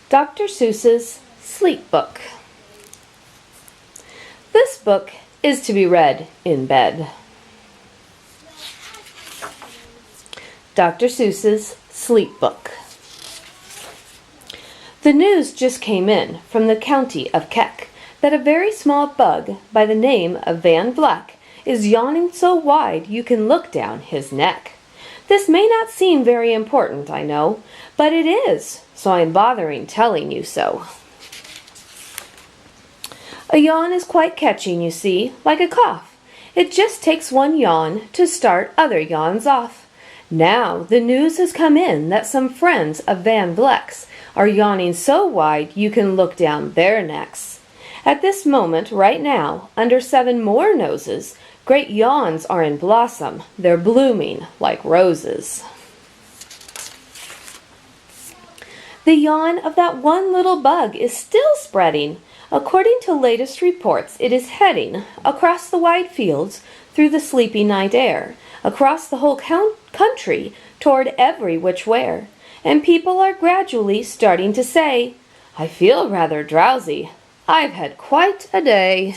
Dr. Seuss's Sleep Book. This book is to be read in bed. Dr. Seuss's Sleep Book. The news just came in from the county of Keck that a very small bug by the name of Van Vleck is yawning so wide you can look down his neck. This may not seem very important, I know, but it is, so I'm bothering telling you so. A yawn is quite catching, you see, like a cough. It just takes one yawn to start other yawns off. Now the news has come in that some friends of Van Vleck's are yawning so wide you can look down their necks. At this moment, right now, under 7 more noses, great yawns are in blossom. They're blooming like roses. The yawn of that one little bug is still spreading. According to latest reports, it is heading across the wide fields through the sleepy night air, across the whole country, toward every which where. And people are gradually starting to say, "I feel rather drowsy. I've had quite a day."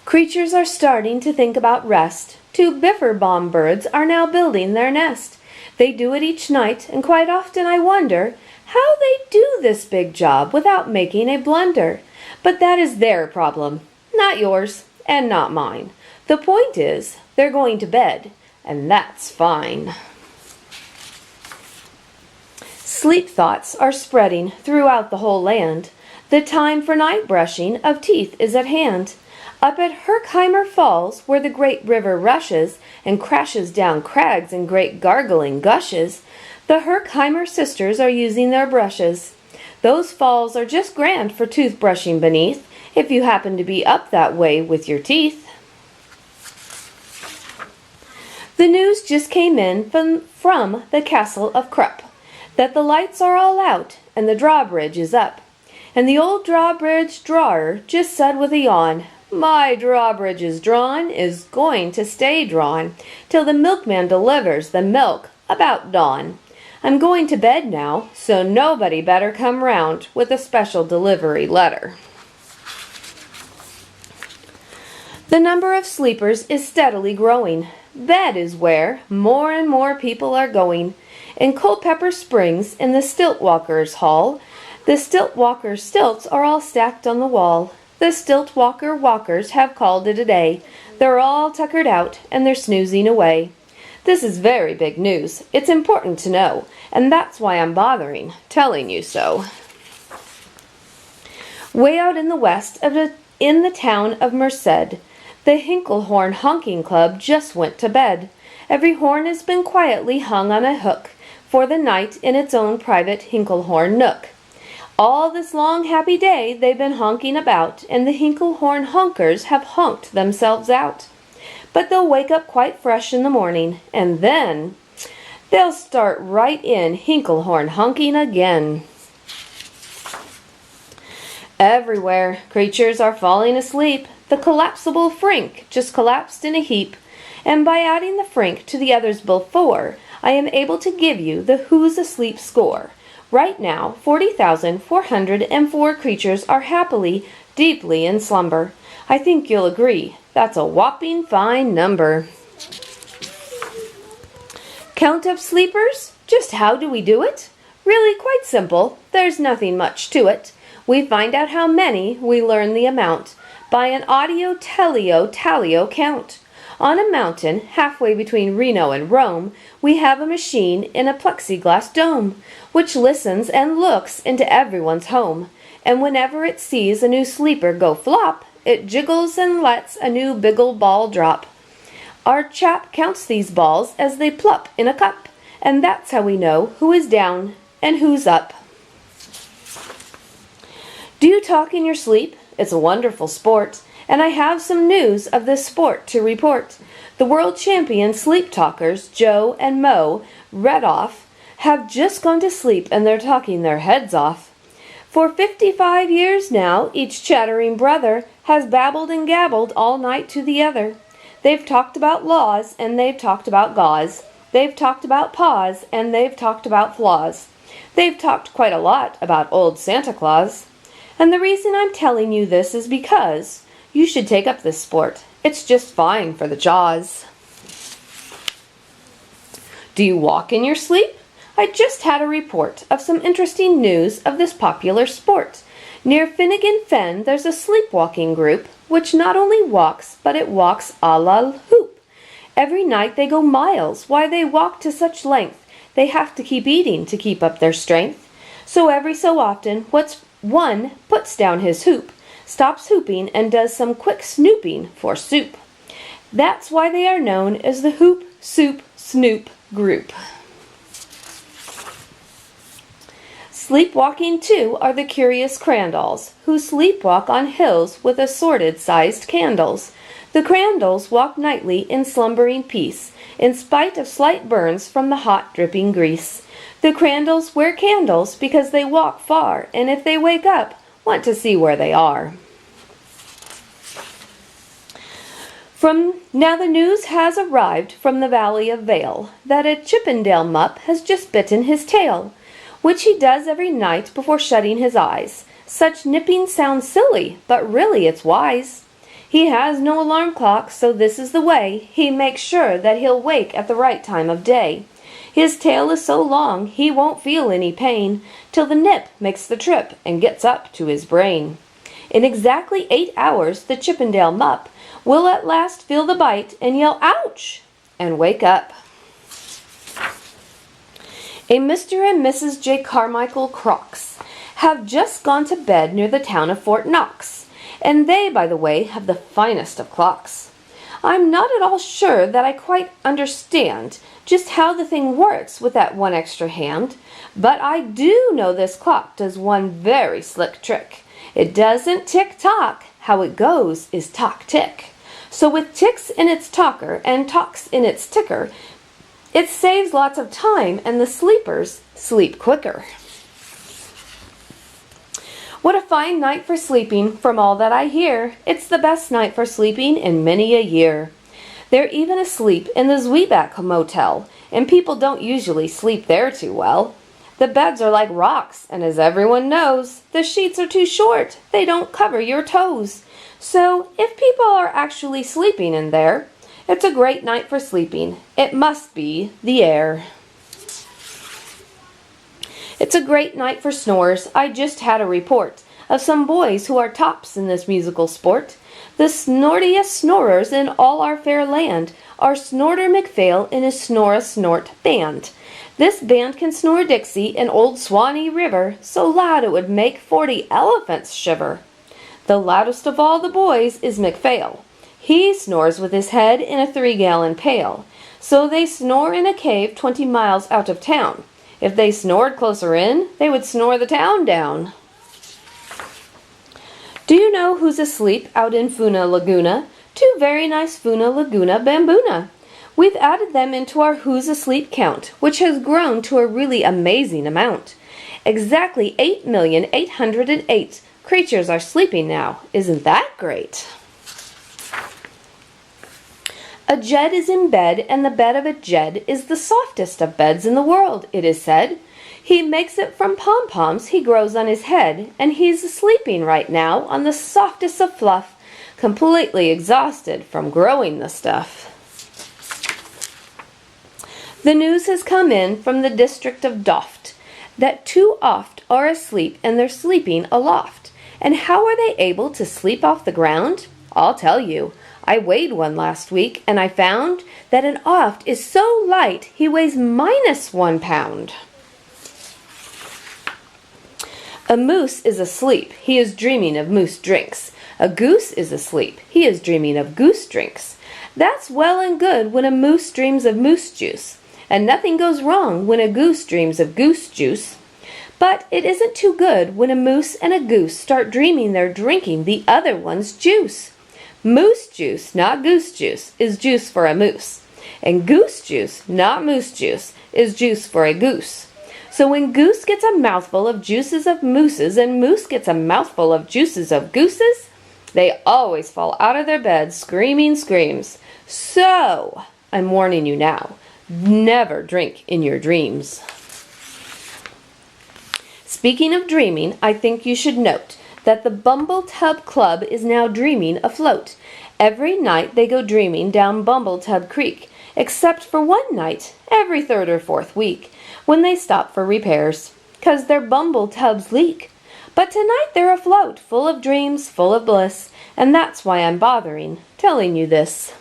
Creatures are starting to think about rest. 2 biffer-bomb birds are now building their nest. They do it each night, and quite often I wonder how they do this big job without making a blunder. But that is their problem, not yours and not mine. The point is, they're going to bed, and that's fine. Sleep thoughts are spreading throughout the whole land. The time for night brushing of teeth is at hand. Up at Herkheimer Falls, where the great river rushes and crashes down crags in great gargling gushes, the Herkheimer sisters are using their brushes. Those falls are just grand for toothbrushing beneath, if you happen to be up that way with your teeth. The news just came in from the castle of Krupp that the lights are all out and the drawbridge is up. And the old drawbridge drawer just said with a yawn, "My drawbridge is going to stay drawn till the milkman delivers the milk about dawn. I'm going to bed now, so nobody better come round with a special delivery letter." The number of sleepers is steadily growing. Bed is where more and more people are going. In Culpeper Springs, in the Stiltwalkers' Hall, the Stiltwalker stilts are all stacked on the wall. The Stiltwalker walkers have called it a day. They're all tuckered out, and they're snoozing away. This is very big news. It's important to know, and that's why I'm bothering telling you so. Way out in the west, in the town of Merced, the Hinklehorn Honking Club just went to bed. Every horn has been quietly hung on a hook for the night in its own private Hinklehorn nook. All this long happy day they've been honking about, and the Hinklehorn honkers have honked themselves out. But they'll wake up quite fresh in the morning, and then they'll start right in Hinklehorn honking again. Everywhere, creatures are falling asleep. The collapsible Frink just collapsed in a heap, and by adding the Frink to the others before, I am able to give you the Who's Asleep score. Right now, 40,404 creatures are happily, deeply in slumber. I think you'll agree, that's a whopping fine number. Count of sleepers? Just how do we do it? Really quite simple. There's nothing much to it. We find out how many, we learn the amount, by an audio-teleo-tallio count. On a mountain, halfway between Reno and Rome, we have a machine in a plexiglass dome, which listens and looks into everyone's home. And whenever it sees a new sleeper go flop, it jiggles and lets a new biggle ball drop. Our chap counts these balls as they plop in a cup, and that's how we know who is down and who's up. Do you talk in your sleep? It's a wonderful sport, and I have some news of this sport to report. The world champion sleep talkers, Joe and Mo Redoff, have just gone to sleep and they're talking their heads off. For 55 years now, each chattering brother has babbled and gabbled all night to the other. They've talked about laws and they've talked about gauze. They've talked about paws and they've talked about flaws. They've talked quite a lot about old Santa Claus. And the reason I'm telling you this is because you should take up this sport. It's just fine for the jaws. Do you walk in your sleep? I just had a report of some interesting news of this popular sport. Near Finnegan Fen, there's a sleepwalking group which not only walks, but it walks a la hoop. Every night they go miles. Why they walk to such length? They have to keep eating to keep up their strength. So every so often, one puts down his hoop, stops hooping, and does some quick snooping for soup. That's why they are known as the Hoop, Soup, Snoop group. Sleepwalking, too, are the curious Crandalls, who sleepwalk on hills with assorted-sized candles. The Crandalls walk nightly in slumbering peace, in spite of slight burns from the hot, dripping grease. The Crandalls wear candles because they walk far, and if they wake up, want to see where they are. Now the news has arrived from the Valley of Vale that a Chippendale mup has just bitten his tail, which he does every night before shutting his eyes. Such nipping sounds silly, but really it's wise. He has no alarm clock, so this is the way he makes sure that he'll wake at the right time of day. His tail is so long he won't feel any pain till the nip makes the trip and gets up to his brain. In exactly 8 hours, the Chippendale mup will at last feel the bite and yell "ouch" and wake up. A Mr. and Mrs. J. Carmichael Crocks have just gone to bed near the town of Fort Knox, and they, by the way, have the finest of clocks. I'm not at all sure that I quite understand just how the thing works with that one extra hand, but I do know this clock does one very slick trick. It doesn't tick-tock. How it goes is tock-tick. So with ticks in its talker and talks in its ticker, it saves lots of time and the sleepers sleep quicker. What a fine night for sleeping, from all that I hear. It's the best night for sleeping in many a year. They're even asleep in the Zwieback Motel, and people don't usually sleep there too well. The beds are like rocks, and as everyone knows, the sheets are too short. They don't cover your toes. So, if people are actually sleeping in there, it's a great night for sleeping. It must be the air. It's a great night for snores. I just had a report of some boys who are tops in this musical sport. The snortiest snorers in all our fair land are Snorter McPhail and his Snore-a-Snort band. This band can snore Dixie in Old Swanee River so loud it would make 40 elephants shiver. The loudest of all the boys is McPhail. He snores with his head in a 3-gallon pail. So they snore in a cave 20 miles out of town. If they snored closer in, they would snore the town down. Do you know who's asleep out in Funa Laguna? 2 very nice Funa Laguna Bamboona. We've added them into our Who's Asleep count, which has grown to a really amazing amount. Exactly 8,808 creatures are sleeping now. Isn't that great? A Jed is in bed, and the bed of a Jed is the softest of beds in the world, it is said. He makes it from pom-poms he grows on his head, and he's sleeping right now on the softest of fluff, completely exhausted from growing the stuff. The news has come in from the district of Doft that 2 oft are asleep, and they're sleeping aloft. And how are they able to sleep off the ground? I'll tell you. I weighed one last week, and I found that an oft is so light he weighs -1 pound. A moose is asleep. He is dreaming of moose drinks. A goose is asleep. He is dreaming of goose drinks. That's well and good when a moose dreams of moose juice, and nothing goes wrong when a goose dreams of goose juice. But it isn't too good when a moose and a goose start dreaming they're drinking the other one's juice. Moose juice, not goose juice, is juice for a moose. And goose juice, not moose juice, is juice for a goose. So when goose gets a mouthful of juices of mooses and moose gets a mouthful of juices of gooses, they always fall out of their beds screaming screams. So, I'm warning you now, never drink in your dreams. Speaking of dreaming, I think you should note that the Bumbletub Club is now dreaming afloat. Every night they go dreaming down Bumbletub Creek, except for one night every third or fourth week, when they stop for repairs, 'cause their Bumbletubs leak. But tonight they're afloat, full of dreams, full of bliss, and that's why I'm bothering, telling you this.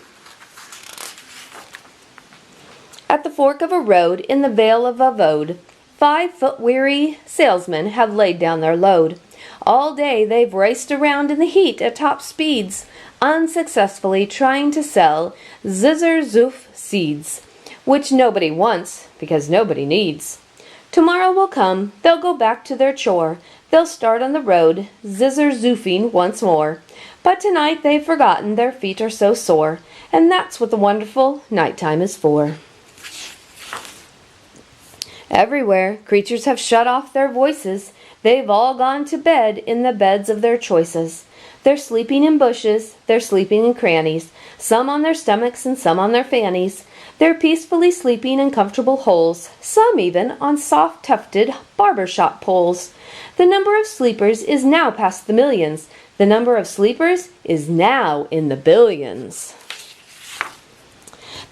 At the fork of a road in the Vale of Avode, 5-foot-weary salesmen have laid down their load. All day they've raced around in the heat at top speeds, unsuccessfully trying to sell zizzer-zoof seeds, which nobody wants because nobody needs. Tomorrow will come, they'll go back to their chore, they'll start on the road, zizzer-zoofing once more. But tonight they've forgotten their feet are so sore, and that's what the wonderful nighttime is for. Everywhere, creatures have shut off their voices. They've all gone to bed in the beds of their choices. They're sleeping in bushes, they're sleeping in crannies, some on their stomachs and some on their fannies. They're peacefully sleeping in comfortable holes, some even on soft-tufted barber-shop poles. The number of sleepers is now past the millions. The number of sleepers is now in the billions.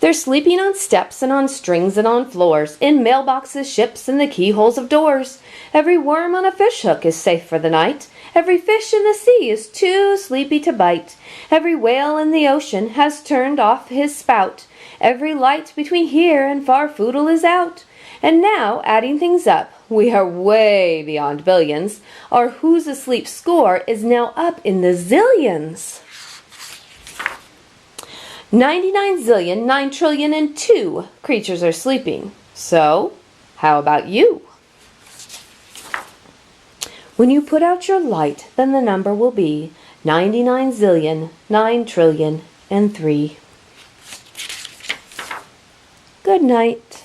They're sleeping on steps and on strings and on floors, in mailboxes, ships, and the keyholes of doors. Every worm on a fishhook is safe for the night. Every fish in the sea is too sleepy to bite. Every whale in the ocean has turned off his spout. Every light between here and Farfoodle is out. And now, adding things up, we are way beyond billions. Our Who's Asleep score is now up in the zillions. 99 zillion, 9 trillion, and 2 creatures are sleeping. So, how about you? When you put out your light, then the number will be 99 zillion, 9 trillion, and 3. Good night.